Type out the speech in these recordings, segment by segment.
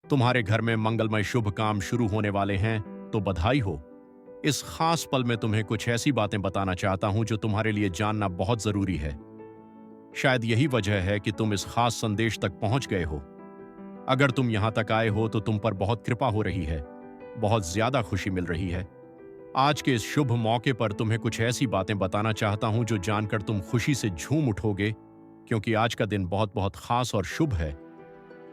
तुम्हारे घर में मंगलमय शुभ काम शुरू होने वाले हैं, तो बधाई हो। इस खास पल में तुम्हें कुछ ऐसी बातें बताना चाहता हूं जो तुम्हारे लिए जानना बहुत जरूरी है। शायद यही वजह है कि तुम इस खास संदेश तक पहुंच गए हो। अगर तुम यहां तक आए हो तो तुम पर बहुत कृपा हो रही है, बहुत ज्यादा खुशी मिल रही है। आज के इस शुभ मौके पर तुम्हें कुछ ऐसी बातें बताना चाहता हूं जो जानकर तुम खुशी से झूम उठोगे, क्योंकि आज का दिन बहुत बहुत खास और शुभ है।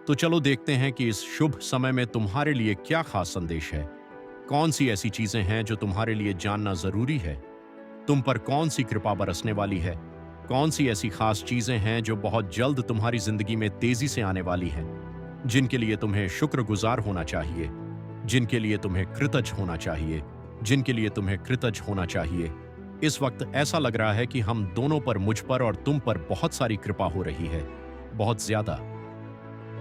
तो चलो देखते हैं कि इस शुभ समय में तुम्हारे लिए क्या खास संदेश है। कौन सी ऐसी चीजें हैं जो तुम्हारे लिए जानना जरूरी है। तुम पर कौन सी कृपा बरसने वाली है। कौन सी ऐसी खास चीजें हैं जो बहुत जल्द तुम्हारी जिंदगी में तेजी से आने वाली हैं, जिनके लिए तुम्हें शुक्रगुजार होना चाहिए, जिनके लिए तुम्हें कृतज्ञ होना चाहिए, जिनके लिए तुम्हें कृतज्ञ होना चाहिए। इस वक्त ऐसा लग रहा है कि हम दोनों पर, मुझ पर और तुम पर बहुत सारी कृपा हो रही है, बहुत ज्यादा।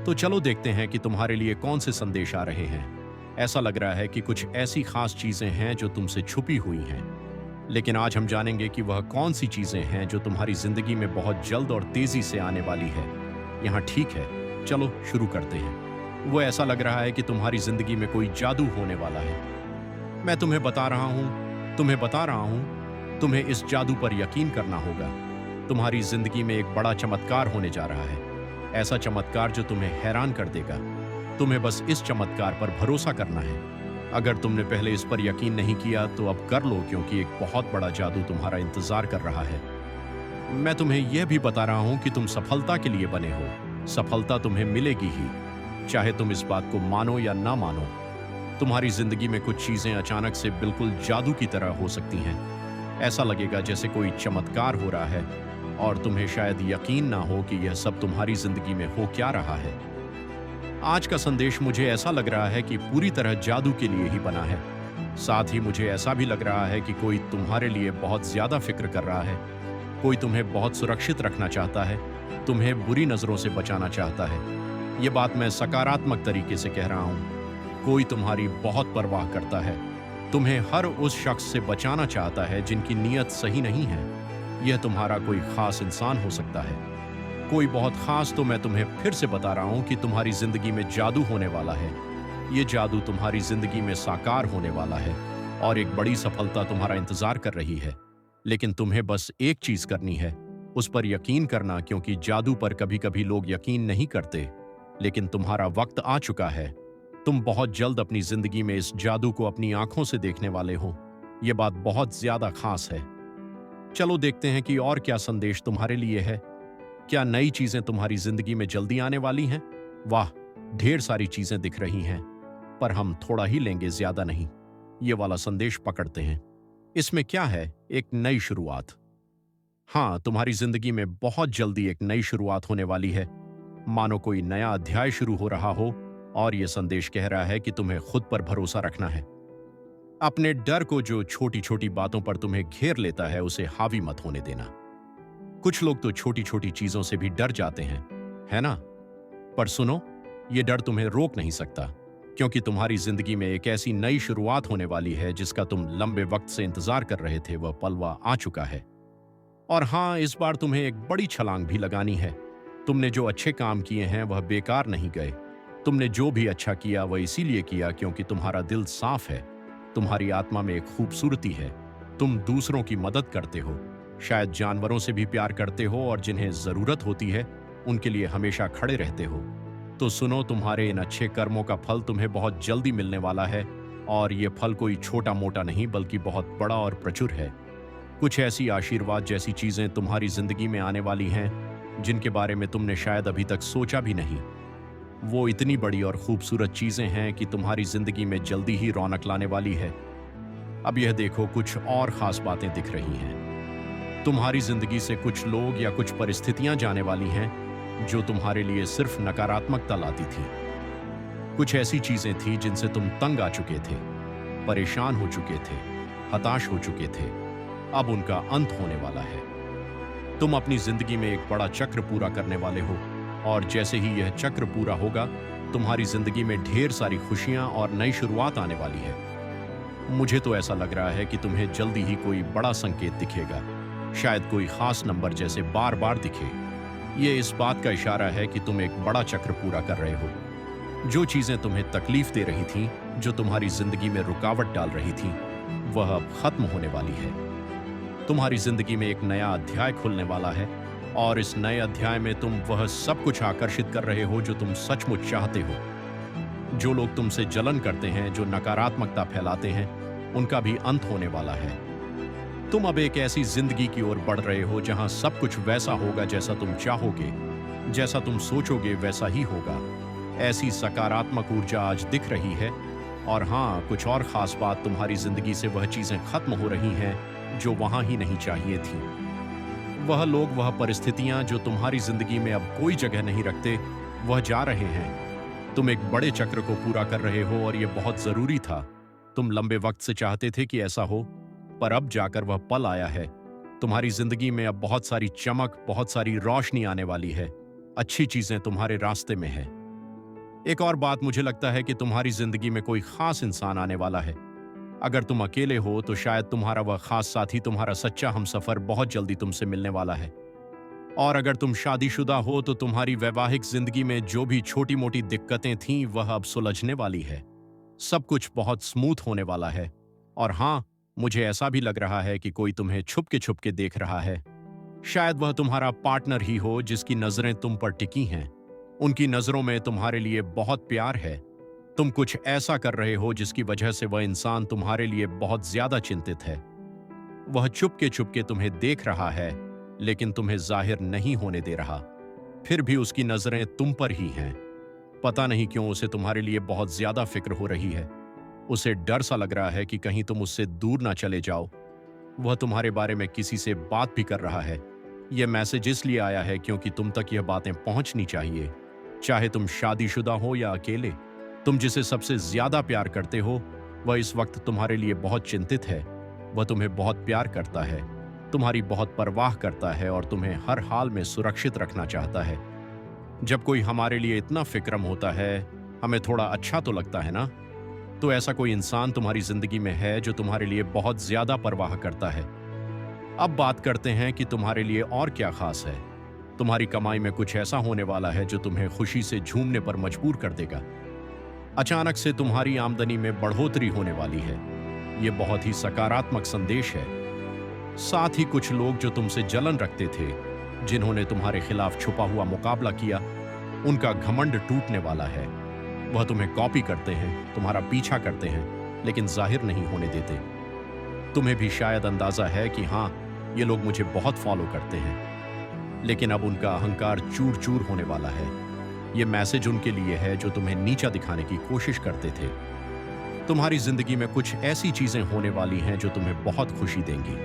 तो चलो देखते हैं कि तुम्हारे लिए कौन से संदेश आ रहे हैं। ऐसा लग रहा है कि कुछ ऐसी खास चीजें हैं जो तुमसे छुपी हुई हैं, लेकिन आज हम जानेंगे कि वह कौन सी चीजें हैं जो तुम्हारी जिंदगी में बहुत जल्द और तेजी से आने वाली है। यहाँ ठीक है, चलो शुरू करते हैं। वो ऐसा लग रहा है कि तुम्हारी जिंदगी में कोई जादू होने वाला है। मैं तुम्हें बता रहा हूं, तुम्हें इस जादू पर यकीन करना होगा। तुम्हारी जिंदगी में एक बड़ा चमत्कार होने जा रहा है, ऐसा चमत्कार जो तुम्हें हैरान कर देगा। तुम्हें बस इस चमत्कार पर भरोसा करना है। अगर तुमने पहले इस पर यकीन नहीं किया तो अब कर लो, क्योंकि एक बहुत बड़ा जादू तुम्हारा इंतजार कर रहा है। मैं तुम्हें यह भी बता रहा हूं कि तुम सफलता के लिए बने हो। सफलता तुम्हें मिलेगी ही, चाहे तुम इस बात को मानो या ना मानो। तुम्हारी जिंदगी में कुछ चीजें अचानक से बिल्कुल जादू की तरह हो सकती हैं। ऐसा लगेगा जैसे कोई चमत्कार हो रहा है और तुम्हें शायद यकीन ना हो कि यह सब तुम्हारी जिंदगी में हो क्या रहा है। आज का संदेश मुझे ऐसा लग रहा है कि पूरी तरह जादू के लिए ही बना है। साथ ही मुझे ऐसा भी लग रहा है कि कोई तुम्हारे लिए बहुत ज्यादा फिक्र कर रहा है। कोई तुम्हें बहुत सुरक्षित रखना चाहता है, तुम्हें बुरी नजरों से बचाना चाहता है। ये बात मैं सकारात्मक तरीके से कह रहा हूं। कोई तुम्हारी बहुत परवाह करता है, तुम्हें हर उस शख्स से बचाना चाहता है जिनकी नीयत सही नहीं है। यह तुम्हारा कोई खास इंसान हो सकता है, कोई बहुत खास। तो मैं तुम्हें फिर से बता रहा हूं कि तुम्हारी जिंदगी में जादू होने वाला है। यह जादू तुम्हारी जिंदगी में साकार होने वाला है और एक बड़ी सफलता तुम्हारा इंतजार कर रही है। लेकिन तुम्हें बस एक चीज करनी है, उस पर यकीन करना, क्योंकि जादू पर कभी कभी लोग यकीन नहीं करते। लेकिन तुम्हारा वक्त आ चुका है। तुम बहुत जल्द अपनी जिंदगी में इस जादू को अपनी आंखों से देखने वाले हो। यह बात बहुत ज्यादा खास है। चलो देखते हैं कि और क्या संदेश तुम्हारे लिए है। क्या नई चीजें तुम्हारी जिंदगी में जल्दी आने वाली हैं? वाह, ढेर सारी चीजें दिख रही हैं, पर हम थोड़ा ही लेंगे, ज्यादा नहीं। ये वाला संदेश पकड़ते हैं। इसमें क्या है? एक नई शुरुआत। हाँ, तुम्हारी जिंदगी में बहुत जल्दी एक नई शुरुआत होने वाली है, मानो कोई नया अध्याय शुरू हो रहा हो। और यह संदेश कह रहा है कि तुम्हें खुद पर भरोसा रखना है। अपने डर को, जो छोटी छोटी बातों पर तुम्हें घेर लेता है, उसे हावी मत होने देना। कुछ लोग तो छोटी छोटी चीजों से भी डर जाते हैं, है ना? पर सुनो, यह डर तुम्हें रोक नहीं सकता, क्योंकि तुम्हारी जिंदगी में एक ऐसी नई शुरुआत होने वाली है जिसका तुम लंबे वक्त से इंतजार कर रहे थे। वह पलवा आ चुका है। और हाँ, इस बार तुम्हें एक बड़ी छलांग भी लगानी है। तुमने जो अच्छे काम किए हैं वह बेकार नहीं गए। तुमने जो भी अच्छा किया वह इसीलिए किया क्योंकि तुम्हारा दिल साफ है। तुम्हारी आत्मा में एक खूबसूरती है। तुम दूसरों की मदद करते हो, शायद जानवरों से भी प्यार करते हो, और जिन्हें जरूरत होती है उनके लिए हमेशा खड़े रहते हो। तो सुनो, तुम्हारे इन अच्छे कर्मों का फल तुम्हें बहुत जल्दी मिलने वाला है। और ये फल कोई छोटा मोटा नहीं, बल्कि बहुत बड़ा और प्रचुर है। कुछ ऐसी आशीर्वाद जैसी चीजें तुम्हारी जिंदगी में आने वाली हैं जिनके बारे में तुमने शायद अभी तक सोचा भी नहीं। वो इतनी बड़ी और खूबसूरत चीजें हैं कि तुम्हारी जिंदगी में जल्दी ही रौनक लाने वाली है। अब यह देखो, कुछ और खास बातें दिख रही हैं। तुम्हारी जिंदगी से कुछ लोग या कुछ परिस्थितियां जाने वाली हैं जो तुम्हारे लिए सिर्फ नकारात्मकता लाती थी। कुछ ऐसी चीजें थी जिनसे तुम तंग आ चुके थे, परेशान हो चुके थे, हताश हो चुके थे। अब उनका अंत होने वाला है। तुम अपनी जिंदगी में एक बड़ा चक्र पूरा करने वाले हो, और जैसे ही यह चक्र पूरा होगा, तुम्हारी जिंदगी में ढेर सारी खुशियां और नई शुरुआत आने वाली है। मुझे तो ऐसा लग रहा है कि तुम्हें जल्दी ही कोई बड़ा संकेत दिखेगा, शायद कोई खास नंबर जैसे बार बार दिखे। ये इस बात का इशारा है कि तुम एक बड़ा चक्र पूरा कर रहे हो। जो चीजें तुम्हें तकलीफ दे रही थीं, जो तुम्हारी जिंदगी में रुकावट डाल रही थीं, वह अब खत्म होने वाली है। तुम्हारी जिंदगी में एक नया अध्याय खुलने वाला है और इस नए अध्याय में तुम वह सब कुछ आकर्षित कर रहे हो जो तुम सचमुच चाहते हो। जो लोग तुमसे जलन करते हैं, जो नकारात्मकता फैलाते हैं, उनका भी अंत होने वाला है। तुम अब एक ऐसी जिंदगी की ओर बढ़ रहे हो जहां सब कुछ वैसा होगा जैसा तुम चाहोगे, जैसा तुम सोचोगे वैसा ही होगा। ऐसी सकारात्मक ऊर्जा आज दिख रही है। और हाँ, कुछ और खास बात, तुम्हारी जिंदगी से वह चीजें खत्म हो रही हैं जो वहां ही नहीं चाहिए थी। वह लोग, वह परिस्थितियां जो तुम्हारी जिंदगी में अब कोई जगह नहीं रखते, वह जा रहे हैं। तुम एक बड़े चक्र को पूरा कर रहे हो और यह बहुत जरूरी था। तुम लंबे वक्त से चाहते थे कि ऐसा हो, पर अब जाकर वह पल आया है। तुम्हारी जिंदगी में अब बहुत सारी चमक, बहुत सारी रोशनी आने वाली है। अच्छी चीजें तुम्हारे रास्ते में है। एक और बात, मुझे लगता है कि तुम्हारी जिंदगी में कोई खास इंसान आने वाला है। अगर तुम अकेले हो तो शायद तुम्हारा वह खास साथी, तुम्हारा सच्चा हमसफर बहुत जल्दी तुमसे मिलने वाला है। और अगर तुम शादीशुदा हो तो तुम्हारी वैवाहिक जिंदगी में जो भी छोटी मोटी दिक्कतें थीं, वह अब सुलझने वाली है। सब कुछ बहुत स्मूथ होने वाला है। और हाँ, मुझे ऐसा भी लग रहा है कि कोई तुम्हें छुप के देख रहा है। शायद वह तुम्हारा पार्टनर ही हो जिसकी नजरें तुम पर टिकी हैं। उनकी नजरों में तुम्हारे लिए बहुत प्यार है। तुम कुछ ऐसा कर रहे हो जिसकी वजह से वह इंसान तुम्हारे लिए बहुत ज्यादा चिंतित है। वह चुपके तुम्हें देख रहा है, लेकिन तुम्हें जाहिर नहीं होने दे रहा। फिर भी उसकी नजरें तुम पर ही हैं। पता नहीं क्यों उसे तुम्हारे लिए बहुत ज्यादा फिक्र हो रही है। उसे डर सा लग रहा है कि कहीं तुम उससे दूर ना चले जाओ। वह तुम्हारे बारे में किसी से बात भी कर रहा है। यह मैसेज इसलिए आया है क्योंकि तुम तक यह बातें पहुंचनी चाहिए। चाहे तुम शादीशुदा हो या अकेले, तुम जिसे सबसे ज्यादा प्यार करते हो, वह इस वक्त तुम्हारे लिए बहुत चिंतित है। वह तुम्हें बहुत प्यार करता है, तुम्हारी बहुत परवाह करता है और तुम्हें हर हाल में सुरक्षित रखना चाहता है। जब कोई हमारे लिए इतना फिक्रम होता है, हमें थोड़ा अच्छा तो लगता है ना? तो ऐसा कोई इंसान तुम्हारी जिंदगी में है जो तुम्हारे लिए बहुत ज्यादा परवाह करता है। अब बात करते हैं कि तुम्हारे लिए और क्या खास है। तुम्हारी कमाई में कुछ ऐसा होने वाला है जो तुम्हें खुशी से झूमने पर मजबूर कर देगा। अचानक से तुम्हारी आमदनी में बढ़ोतरी होने वाली है। यह बहुत ही सकारात्मक संदेश है। साथ ही कुछ लोग जो तुमसे जलन रखते थे, जिन्होंने तुम्हारे खिलाफ छुपा हुआ मुकाबला किया, उनका घमंड टूटने वाला है। वह तुम्हें कॉपी करते हैं, तुम्हारा पीछा करते हैं, लेकिन जाहिर नहीं होने देते। तुम्हें भी शायद अंदाजा है कि हाँ, ये लोग मुझे बहुत फॉलो करते हैं, लेकिन अब उनका अहंकार चूर चूर होने वाला है। यह मैसेज उनके लिए है जो तुम्हें नीचा दिखाने की कोशिश करते थे। तुम्हारी जिंदगी में कुछ ऐसी चीजें होने वाली हैं जो तुम्हें बहुत खुशी देंगी।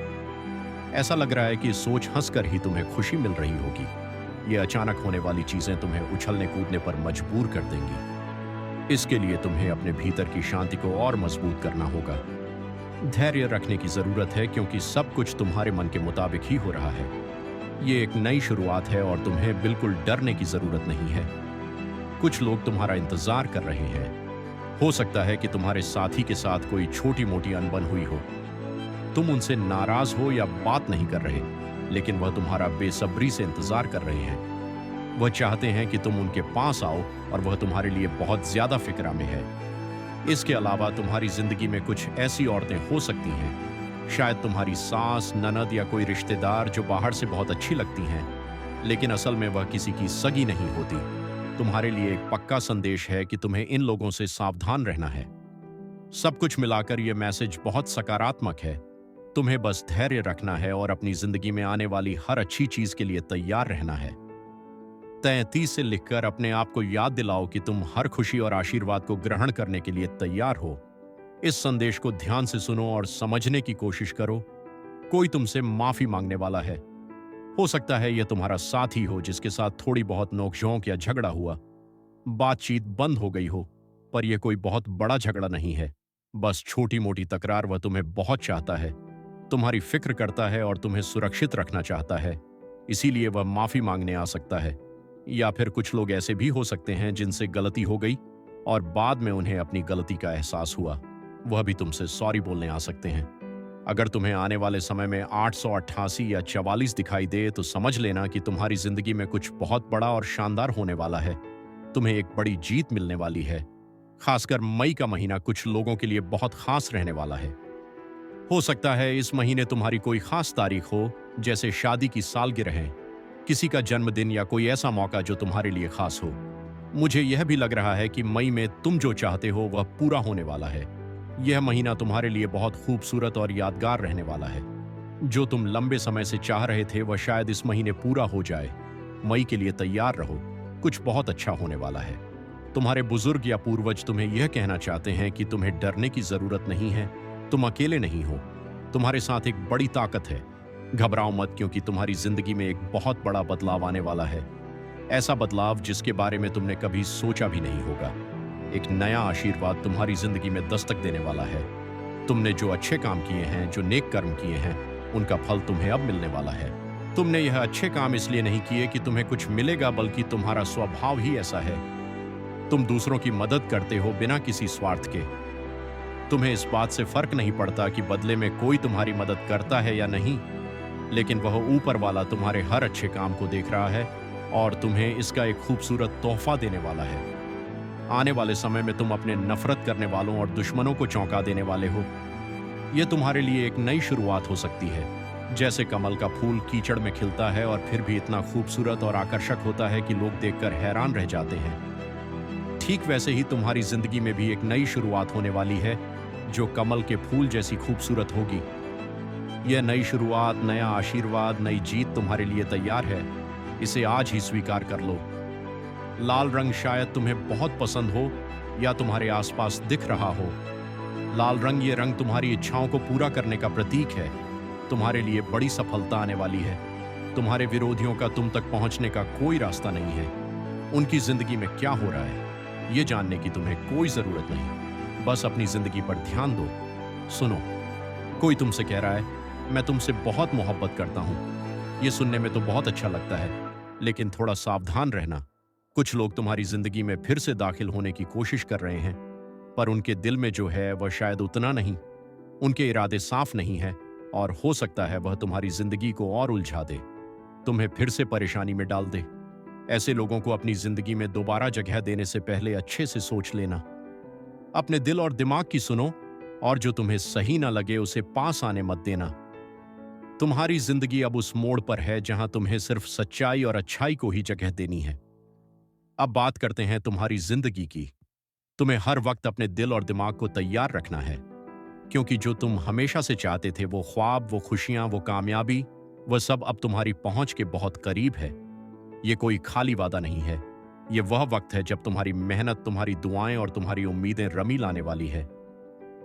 ऐसा लग रहा है कि सोच हंसकर ही तुम्हें खुशी मिल रही होगी। ये अचानक होने वाली चीजें तुम्हें उछलने कूदने पर मजबूर कर देंगी। इसके लिए तुम्हें अपने भीतर की शांति को और मजबूत करना होगा। धैर्य रखने की जरूरत है क्योंकि सब कुछ तुम्हारे मन के मुताबिक ही हो रहा है। ये एक नई शुरुआत है और तुम्हें बिल्कुल डरने की जरूरत नहीं है। कुछ लोग तुम्हारा इंतजार कर रहे हैं। हो सकता है कि तुम्हारे साथी के साथ कोई छोटी मोटी अनबन हुई हो। तुम उनसे नाराज हो या बात नहीं कर रहे, लेकिन वह तुम्हारा बेसब्री से इंतजार कर रहे हैं। वह चाहते हैं कि तुम उनके पास आओ और वह तुम्हारे लिए बहुत ज्यादा फिक्रा में है। इसके अलावा तुम्हारी जिंदगी में कुछ ऐसी औरतें हो सकती हैं, शायद तुम्हारी सास, ननद या कोई रिश्तेदार जो बाहर से बहुत अच्छी लगती हैं, लेकिन असल में वह किसी की सगी नहीं होती। तुम्हारे लिए एक पक्का संदेश है कि तुम्हें इन लोगों से सावधान रहना है। सब कुछ मिलाकर यह मैसेज बहुत सकारात्मक है। तुम्हें बस धैर्य रखना है और अपनी जिंदगी में आने वाली हर अच्छी चीज के लिए तैयार रहना है। 33 से लिखकर अपने आप को याद दिलाओ कि तुम हर खुशी और आशीर्वाद को ग्रहण करने के लिए तैयार हो। इस संदेश को ध्यान से सुनो और समझने की कोशिश करो। कोई तुमसे माफी मांगने वाला है। हो सकता है यह तुम्हारा साथी हो जिसके साथ थोड़ी बहुत नोकझोंक या झगड़ा हुआ। बातचीत बंद हो गई हो, पर यह कोई बहुत बड़ा झगड़ा नहीं है, बस छोटी मोटी तकरार। वह तुम्हें बहुत चाहता है, तुम्हारी फिक्र करता है और तुम्हें सुरक्षित रखना चाहता है, इसीलिए वह माफी मांगने आ सकता है। या फिर कुछ लोग ऐसे भी हो सकते हैं जिनसे गलती हो गई और बाद में उन्हें अपनी गलती का एहसास हुआ। वह भी तुमसे सॉरी बोलने आ सकते हैं। अगर तुम्हें आने वाले समय में 888 या 44 दिखाई दे तो समझ लेना कि तुम्हारी जिंदगी में कुछ बहुत बड़ा और शानदार होने वाला है। तुम्हें एक बड़ी जीत मिलने वाली है। खासकर मई का महीना कुछ लोगों के लिए बहुत खास रहने वाला है। हो सकता है इस महीने तुम्हारी कोई खास तारीख हो, जैसे शादी की सालगिरह है, किसी का जन्मदिन या कोई ऐसा मौका जो तुम्हारे लिए खास हो। मुझे यह भी लग रहा है कि मई में तुम जो चाहते हो वह पूरा होने वाला है। यह महीना तुम्हारे लिए बहुत खूबसूरत और यादगार रहने वाला है। जो तुम लंबे समय से चाह रहे थे वह शायद इस महीने पूरा हो जाए। मई के लिए तैयार रहो, कुछ बहुत अच्छा होने वाला है। तुम्हारे बुजुर्ग या पूर्वज तुम्हें यह कहना चाहते हैं कि तुम्हें डरने की जरूरत नहीं है, तुम अकेले नहीं हो, तुम्हारे साथ एक बड़ी ताकत है। घबराओ मत, क्योंकि तुम्हारी जिंदगी में एक बहुत बड़ा बदलाव आने वाला है। ऐसा बदलाव जिसके बारे में तुमने कभी सोचा भी नहीं होगा। एक नया आशीर्वाद तुम्हारी जिंदगी में दस्तक देने वाला है। तुमने जो अच्छे काम किए हैं, जो नेक कर्म किए हैं, उनका फल तुम्हें अब मिलने वाला है। तुमने यह अच्छे काम इसलिए नहीं किए कि तुम्हें कुछ मिलेगा, बल्कि तुम्हारा स्वभाव ही ऐसा है। तुम दूसरों की मदद करते हो बिना किसी स्वार्थ के। तुम्हें इस बात से फर्क नहीं पड़ता कि बदले में कोई तुम्हारी मदद करता है या नहीं, लेकिन वह ऊपर वाला तुम्हारे हर अच्छे काम को देख रहा है और तुम्हें इसका एक खूबसूरत तोहफा देने वाला है। आने वाले समय में तुम अपने नफरत करने वालों और दुश्मनों को चौंका देने वाले हो। यह तुम्हारे लिए एक नई शुरुआत हो सकती है। जैसे कमल का फूल कीचड़ में खिलता है और फिर भी इतना खूबसूरत और आकर्षक होता है कि लोग देखकर हैरान रह जाते हैं, ठीक वैसे ही तुम्हारी जिंदगी में भी एक नई शुरुआत होने वाली है जो कमल के फूल जैसी खूबसूरत होगी। यह नई शुरुआत, नया आशीर्वाद, नई जीत तुम्हारे लिए तैयार है। इसे आज ही स्वीकार कर लो। लाल रंग शायद तुम्हें बहुत पसंद हो या तुम्हारे आसपास दिख रहा हो। लाल रंग, ये रंग तुम्हारी इच्छाओं को पूरा करने का प्रतीक है। तुम्हारे लिए बड़ी सफलता आने वाली है। तुम्हारे विरोधियों का तुम तक पहुंचने का कोई रास्ता नहीं है। उनकी जिंदगी में क्या हो रहा है ये जानने की तुम्हें कोई जरूरत नहीं। बस अपनी जिंदगी पर ध्यान दो। सुनो, कोई तुमसे कह रहा है मैं तुमसे बहुत मोहब्बत करता हूं। ये सुनने में तो बहुत अच्छा लगता है, लेकिन थोड़ा सावधान रहना। कुछ लोग तुम्हारी जिंदगी में फिर से दाखिल होने की कोशिश कर रहे हैं, पर उनके दिल में जो है वह शायद उतना नहीं। उनके इरादे साफ नहीं है और हो सकता है वह तुम्हारी जिंदगी को और उलझा दे, तुम्हें फिर से परेशानी में डाल दे। ऐसे लोगों को अपनी जिंदगी में दोबारा जगह देने से पहले अच्छे से सोच लेना। अपने दिल और दिमाग की सुनो, और जो तुम्हें सही ना लगे उसे पास आने मत देना। तुम्हारी जिंदगी अब उस मोड़ पर है जहां तुम्हें सिर्फ सच्चाई और अच्छाई को ही जगह देनी है। अब बात करते हैं तुम्हारी जिंदगी की। तुम्हें हर वक्त अपने दिल और दिमाग को तैयार रखना है, क्योंकि जो तुम हमेशा से चाहते थे, वो ख्वाब, वो खुशियां, वो कामयाबी, वह सब अब तुम्हारी पहुंच के बहुत करीब है। ये कोई खाली वादा नहीं है। ये वह वक्त है जब तुम्हारी मेहनत, तुम्हारी दुआएं और तुम्हारी उम्मीदें रमी लाने वाली है।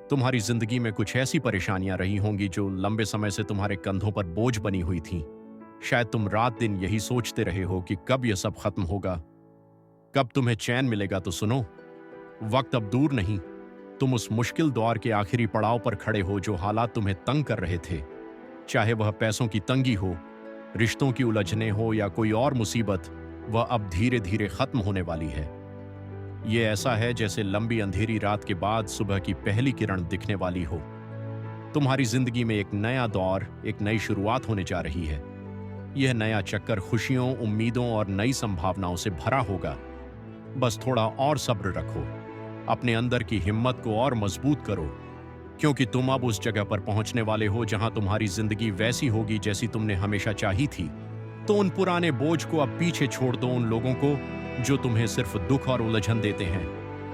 तुम्हारी जिंदगी में कुछ ऐसी परेशानियां रही होंगी जो लंबे समय से तुम्हारे कंधों पर बोझ बनी हुई थीं। शायद तुम रात दिन यही सोचते रहे हो कि कब यह सब खत्म होगा, कब तुम्हें चैन मिलेगा। तो सुनो, वक्त अब दूर नहीं। तुम उस मुश्किल दौर के आखिरी पड़ाव पर खड़े हो जो हालात तुम्हें तंग कर रहे थे। चाहे वह पैसों की तंगी हो, रिश्तों की उलझने हो या कोई और मुसीबत, वह अब धीरे धीरे खत्म होने वाली है। यह ऐसा है जैसे लंबी अंधेरी रात के बाद सुबह की पहली किरण दिखने वाली हो। तुम्हारी जिंदगी में एक नया दौर, एक नई शुरुआत होने जा रही है। यह नया चक्कर खुशियों, उम्मीदों और नई संभावनाओं से भरा होगा। बस थोड़ा और सब्र रखो, अपने अंदर की हिम्मत को और मजबूत करो, क्योंकि तुम अब उस जगह पर पहुंचने वाले हो जहां तुम्हारी जिंदगी वैसी होगी जैसी तुमने हमेशा चाही थी। तो उन पुराने बोझ को अब पीछे छोड़ दो। उन लोगों को जो तुम्हें सिर्फ दुख और उलझन देते हैं,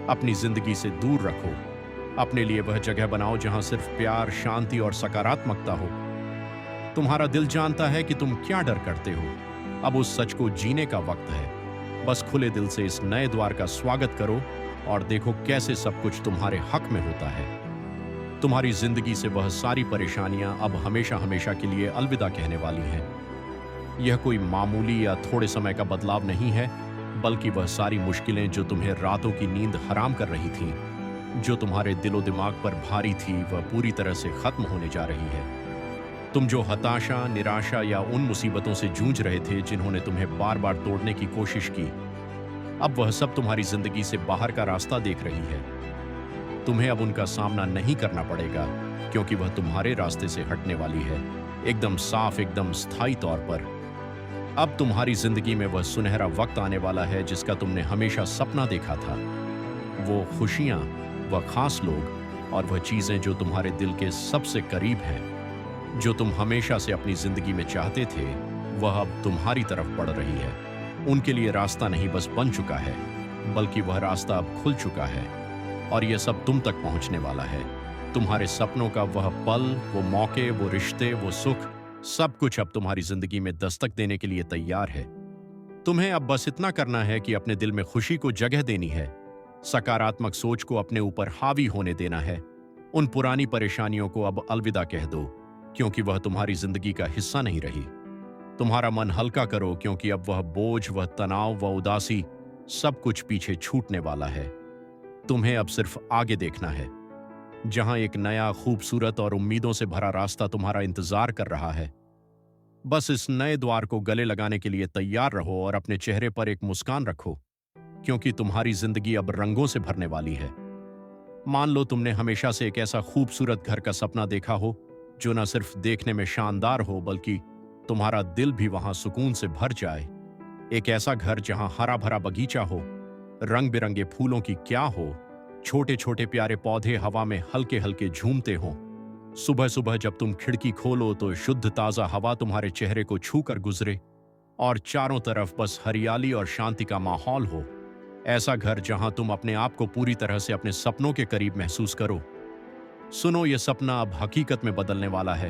अपनी जिंदगी से दूर रखो। अपने लिए वह जगह बनाओ जहां सिर्फ प्यार, शांति और सकारात्मकता हो। तुम्हारा दिल जानता है कि तुम क्या डर करते हो। अब उस सच को जीने का वक्त है। बस खुले दिल से इस नए द्वार का स्वागत करो और देखो कैसे सब कुछ तुम्हारे हक में होता है। तुम्हारी जिंदगी से वह सारी परेशानियां अब हमेशा हमेशा के लिए अलविदा कहने वाली हैं। यह कोई मामूली या थोड़े समय का बदलाव नहीं है, बल्कि वह सारी मुश्किलें जो तुम्हें रातों की नींद हराम कर रही थीं, जो तुम्हारे दिलो दिमाग पर भारी थी, वह पूरी तरह से खत्म होने जा रही है। तुम जो हताशा, निराशा या उन मुसीबतों से जूझ रहे थे जिन्होंने तुम्हें बार बार तोड़ने की कोशिश की, अब वह सब तुम्हारी जिंदगी से बाहर का रास्ता देख रही है। तुम्हें अब उनका सामना नहीं करना पड़ेगा, क्योंकि वह तुम्हारे रास्ते से हटने वाली है, एकदम साफ, एकदम स्थायी तौर पर। अब तुम्हारी जिंदगी में वह सुनहरा वक्त आने वाला है जिसका तुमने हमेशा सपना देखा था। वो खुशियां, वह खास लोग और वह चीजें जो तुम्हारे दिल के सबसे करीब हैं, जो तुम हमेशा से अपनी जिंदगी में चाहते थे, वह अब तुम्हारी तरफ बढ़ रही है। उनके लिए रास्ता नहीं बस बन चुका है, बल्कि वह रास्ता अब खुल चुका है और यह सब तुम तक पहुंचने वाला है। तुम्हारे सपनों का वह पल, वो मौके, वो रिश्ते, वो सुख, सब कुछ अब तुम्हारी जिंदगी में दस्तक देने के लिए तैयार है। तुम्हें अब बस इतना करना है कि अपने दिल में खुशी को जगह देनी है, सकारात्मक सोच को अपने ऊपर हावी होने देना है। उन पुरानी परेशानियों को अब अलविदा कह दो, क्योंकि वह तुम्हारी जिंदगी का हिस्सा नहीं रही। तुम्हारा मन हल्का करो, क्योंकि अब वह बोझ, वह तनाव, वह उदासी, सब कुछ पीछे छूटने वाला है। तुम्हें अब सिर्फ आगे देखना है, जहां एक नया, खूबसूरत और उम्मीदों से भरा रास्ता तुम्हारा इंतजार कर रहा है। बस इस नए द्वार को गले लगाने के लिए तैयार रहो और अपने चेहरे पर एक मुस्कान रखो, क्योंकि तुम्हारी जिंदगी अब रंगों से भरने वाली है। मान लो तुमने हमेशा से एक ऐसा खूबसूरत घर का सपना देखा हो, जो न सिर्फ देखने में शानदार हो, बल्कि तुम्हारा दिल भी वहां सुकून से भर जाए। एक ऐसा घर जहां हरा भरा बगीचा हो, रंग बिरंगे फूलों की क्या हो, छोटे छोटे प्यारे पौधे हवा में हल्के हल्के झूमते हों। सुबह सुबह जब तुम खिड़की खोलो तो शुद्ध ताजा हवा तुम्हारे चेहरे को छू कर गुजरे और चारों तरफ बस हरियाली और शांति का माहौल हो। ऐसा घर जहां तुम अपने आप को पूरी तरह से अपने सपनों के करीब महसूस करो। सुनो, यह सपना अब हकीकत में बदलने वाला है।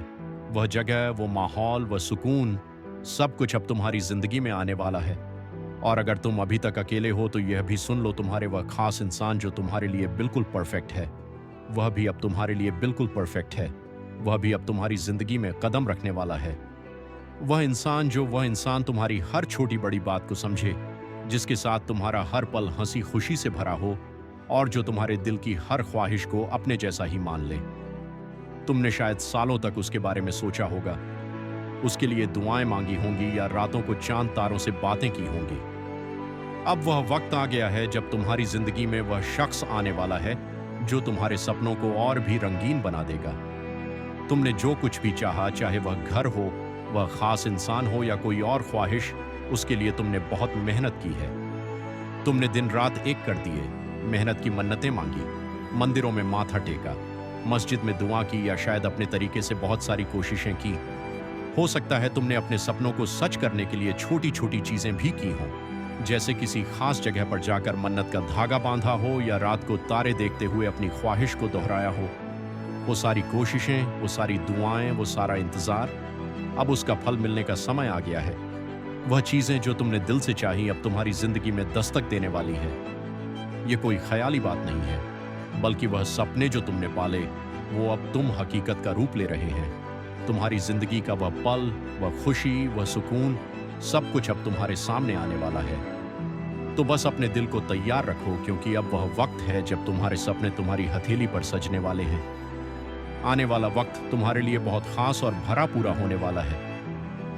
वह जगह, वो माहौल, वह सुकून, सब कुछ अब तुम्हारी जिंदगी में आने वाला है। और अगर तुम अभी तक अकेले हो तो यह भी सुन लो, तुम्हारे वह खास इंसान जो तुम्हारे लिए बिल्कुल परफेक्ट है, वह भी अब तुम्हारे लिए बिल्कुल परफेक्ट है। वह भी अब तुम्हारी जिंदगी में कदम रखने वाला है। वह इंसान तुम्हारी हर छोटी बड़ी बात को समझे, जिसके साथ तुम्हारा हर पल हंसी खुशी से भरा हो और जो तुम्हारे दिल की हर ख्वाहिश को अपने जैसा ही मान ले। तुमने शायद सालों तक उसके बारे में सोचा होगा, उसके लिए दुआएं मांगी होंगी या रातों को चांद तारों से बातें की होंगी। अब वह वक्त आ गया है जब तुम्हारी जिंदगी में वह शख्स आने वाला है जो तुम्हारे सपनों को और भी रंगीन बना देगा। तुमने जो कुछ भी चाहा, चाहे वह घर हो, वह खास इंसान हो या कोई और ख्वाहिश, उसके लिए तुमने बहुत मेहनत की है। तुमने दिन रात एक कर दिए, मेहनत की मन्नतें मांगी, मंदिरों में माथा टेका, मस्जिद में दुआ की या शायद अपने तरीके से बहुत सारी कोशिशें की। हो सकता है तुमने अपने सपनों को सच करने के लिए छोटी छोटी चीजें भी की हों, जैसे किसी खास जगह पर जाकर मन्नत का धागा बांधा हो या रात को तारे देखते हुए अपनी ख्वाहिश को दोहराया हो। वो सारी कोशिशें, वो सारी दुआएं, वो सारा इंतजार, अब उसका फल मिलने का समय आ गया है। वह चीजें जो तुमने दिल से चाही अब तुम्हारी जिंदगी में दस्तक देने वाली है। ये कोई ख्याली बात नहीं है, बल्कि वह सपने जो तुमने पाले, वो अब तुम हकीकत का रूप ले रहे हैं। तुम्हारी जिंदगी का वह पल, वह खुशी, वह सुकून, सब कुछ अब तुम्हारे सामने आने वाला है। तो बस अपने दिल को तैयार रखो, क्योंकि अब वह वक्त है जब तुम्हारे सपने तुम्हारी हथेली पर सजने वाले हैं। आने वाला वक्त तुम्हारे लिए बहुत खास और भरा पूरा होने वाला है।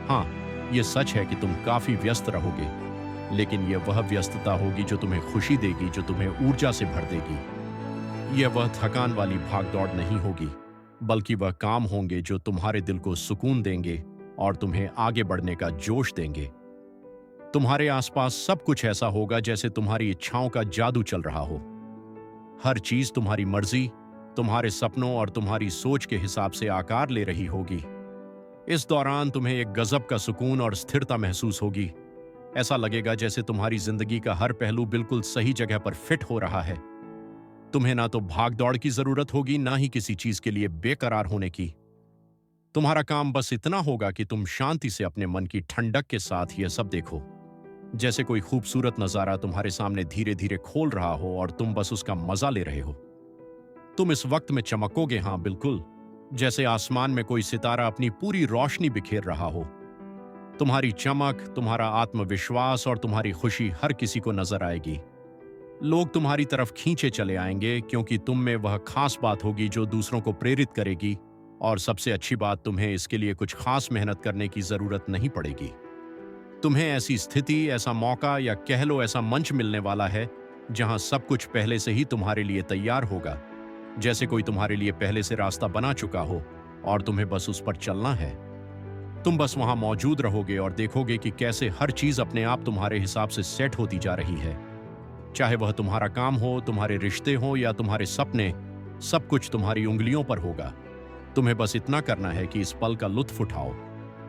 हाँ, ये सच है कि तुम काफी व्यस्त रहोगे, लेकिन यह वह व्यस्तता होगी जो तुम्हें खुशी देगी, जो तुम्हें ऊर्जा से भर देगी। यह वह थकान वाली भागदौड़ नहीं होगी, बल्कि वह काम होंगे जो तुम्हारे दिल को सुकून देंगे और तुम्हें आगे बढ़ने का जोश देंगे। तुम्हारे आसपास सब कुछ ऐसा होगा जैसे तुम्हारी इच्छाओं का जादू चल रहा हो। हर चीज तुम्हारी मर्जी, तुम्हारे सपनों और तुम्हारी सोच के हिसाब से आकार ले रही होगी। इस दौरान तुम्हें एक गजब का सुकून और स्थिरता महसूस होगी। ऐसा लगेगा जैसे तुम्हारी जिंदगी का हर पहलू बिल्कुल सही जगह पर फिट हो रहा है। तुम्हें ना तो भाग दौड़ की जरूरत होगी, ना ही किसी चीज के लिए बेकरार होने की। तुम्हारा काम बस इतना होगा कि तुम शांति से अपने मन की ठंडक के साथ यह सब देखो, जैसे कोई खूबसूरत नजारा तुम्हारे सामने धीरे धीरे खोल रहा हो और तुम बस उसका मजा ले रहे हो। तुम इस वक्त में चमकोगे, हाँ बिल्कुल, जैसे आसमान में कोई सितारा अपनी पूरी रोशनी बिखेर रहा हो। तुम्हारी चमक, तुम्हारा आत्मविश्वास और तुम्हारी खुशी हर किसी को नजर आएगी। लोग तुम्हारी तरफ खींचे चले आएंगे, क्योंकि तुम में वह खास बात होगी जो दूसरों को प्रेरित करेगी। और सबसे अच्छी बात, तुम्हें इसके लिए कुछ खास मेहनत करने की जरूरत नहीं पड़ेगी। तुम्हें ऐसी स्थिति, ऐसा मौका या कह लो ऐसा मंच मिलने वाला है जहां सब कुछ पहले से ही तुम्हारे लिए तैयार होगा, जैसे कोई तुम्हारे लिए पहले से रास्ता बना चुका हो और तुम्हें बस उस पर चलना है। तुम बस वहां मौजूद रहोगे और देखोगे कि कैसे हर चीज अपने आप तुम्हारे हिसाब से सेट होती जा रही है। चाहे वह तुम्हारा काम हो, तुम्हारे रिश्ते हो या तुम्हारे सपने, सब कुछ तुम्हारी उंगलियों पर होगा। तुम्हें बस इतना करना है कि इस पल का लुत्फ उठाओ,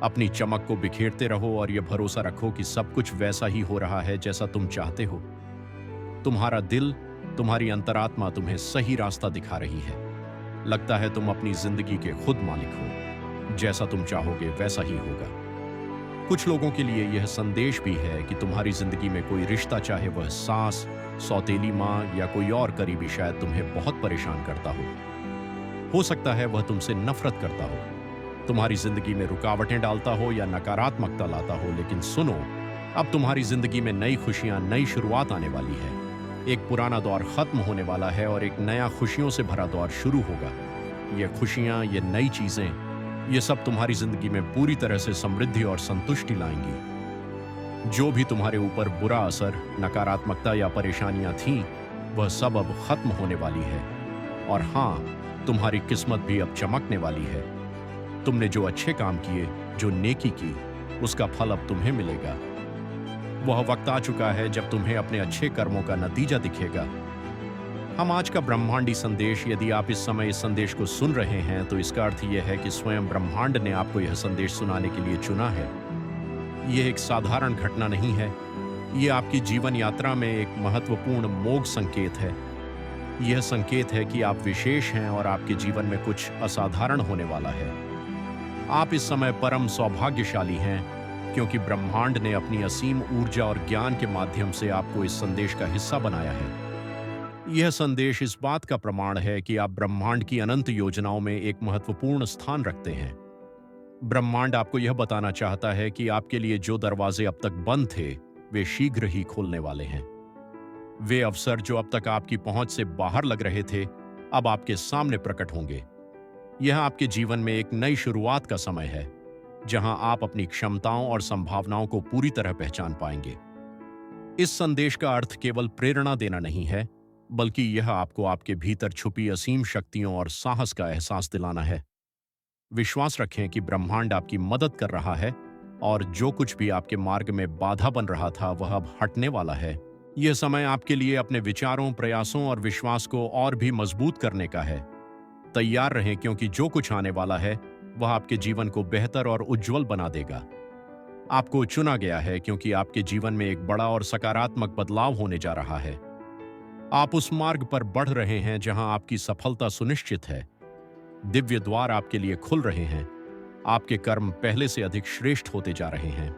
अपनी चमक को बिखेरते रहो और यह भरोसा रखो कि सब कुछ वैसा ही हो रहा है जैसा तुम चाहते हो। तुम्हारा दिल, तुम्हारी अंतरात्मा तुम्हें सही रास्ता दिखा रही है। लगता है तुम अपनी जिंदगी के खुद मालिक हो। जैसा तुम चाहोगे वैसा ही होगा। कुछ लोगों के लिए यह संदेश भी है कि तुम्हारी जिंदगी में कोई रिश्ता, चाहे वह सास, सौतेली माँ या कोई और करीबी, शायद तुम्हें बहुत परेशान करता हो सकता है वह तुमसे नफरत करता हो, तुम्हारी जिंदगी में रुकावटें डालता हो या नकारात्मकता लाता हो। लेकिन सुनो, अब तुम्हारी जिंदगी में नई खुशियां, नई शुरुआत आने वाली है। एक पुराना दौर खत्म होने वाला है और एक नया खुशियों से भरा दौर शुरू होगा। ये खुशियां, ये नई चीजें, ये सब तुम्हारी जिंदगी में पूरी तरह से समृद्धि और संतुष्टि लाएंगी। जो भी तुम्हारे ऊपर बुरा असर, नकारात्मकता या परेशानियां थीं, वह सब अब खत्म होने वाली है। और हाँ, तुम्हारी किस्मत भी अब चमकने वाली है। तुमने जो अच्छे काम किए, जो नेकी की, उसका फल अब तुम्हें मिलेगा। वह वक्त आ चुका है जब तुम्हें अपने अच्छे कर्मों का नतीजा दिखेगा। हम आज का ब्रह्मांडी संदेश, यदि आप इस समय इस संदेश को सुन रहे हैं तो इसका अर्थ यह है कि स्वयं ब्रह्मांड ने आपको यह संदेश सुनाने के लिए चुना है। यह एक साधारण घटना नहीं है। यह आपकी जीवन यात्रा में एक महत्वपूर्ण मोघ संकेत है। यह संकेत है कि आप विशेष हैं और आपके जीवन में कुछ असाधारण होने वाला है। आप इस समय परम सौभाग्यशाली हैं, क्योंकि ब्रह्मांड ने अपनी असीम ऊर्जा और ज्ञान के माध्यम से आपको इस संदेश का हिस्सा बनाया है। यह संदेश इस बात का प्रमाण है कि आप ब्रह्मांड की अनंत योजनाओं में एक महत्वपूर्ण स्थान रखते हैं। ब्रह्मांड आपको यह बताना चाहता है कि आपके लिए जो दरवाजे अब तक बंद थे, वे शीघ्र ही खोलने वाले हैं। वे अवसर जो अब तक आपकी पहुंच से बाहर लग रहे थे, अब आपके सामने प्रकट होंगे। यह आपके जीवन में एक नई शुरुआत का समय है, जहां आप अपनी क्षमताओं और संभावनाओं को पूरी तरह पहचान पाएंगे। इस संदेश का अर्थ केवल प्रेरणा देना नहीं है, बल्कि यह आपको आपके भीतर छुपी असीम शक्तियों और साहस का एहसास दिलाना है। विश्वास रखें कि ब्रह्मांड आपकी मदद कर रहा है और जो कुछ भी आपके मार्ग में बाधा बन रहा था, वह अब हटने वाला है। यह समय आपके लिए अपने विचारों, प्रयासों और विश्वास को और भी मजबूत करने का है। तैयार रहें, क्योंकि जो कुछ आने वाला है वह आपके जीवन को बेहतर और उज्जवल बना देगा। आपको चुना गया है क्योंकि आपके जीवन में एक बड़ा और सकारात्मक बदलाव होने जा रहा है। आप उस मार्ग पर बढ़ रहे हैं जहां आपकी सफलता सुनिश्चित है। दिव्य द्वार आपके लिए खुल रहे हैं। आपके कर्म पहले से अधिक श्रेष्ठ होते जा रहे हैं।